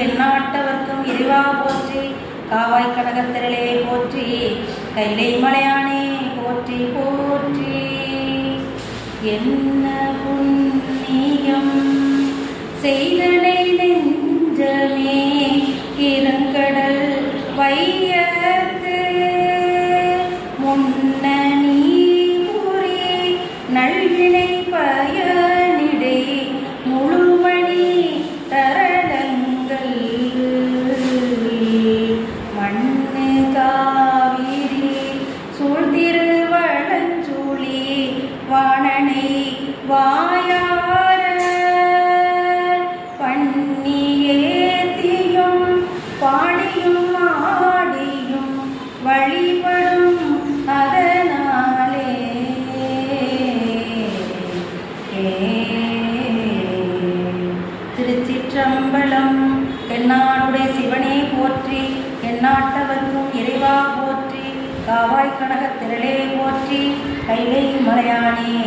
எந்நாட்டவர்க்கும் இறைவா போற்றி. காவாய் கனகத்திரளே போற்றி. கைலை மலையானே போற்றி போற்றி. என்ன புண்ணியம் செய்தனை நெஞ்சமே இருங்கடல் வையத்து முன்ன நீ புரி நல்வினை பயனிடை முழுமணி தரளங்கள் மண்ணு காவிரி சூழ்திருவளஞ்சூழி வாணனை வாயார பண்ணியேத்தியும் பாடியும் ஆடியும் வழிபடும் அதனாலே. திருச்சிற்றம்பலம். தென்னாடுடைய சிவனே போற்றி. எந்நாட்டவர்க்கும் இறைவா போற்றி. காவாய் கனகத்திரளே போற்றி. கைலை மலையானே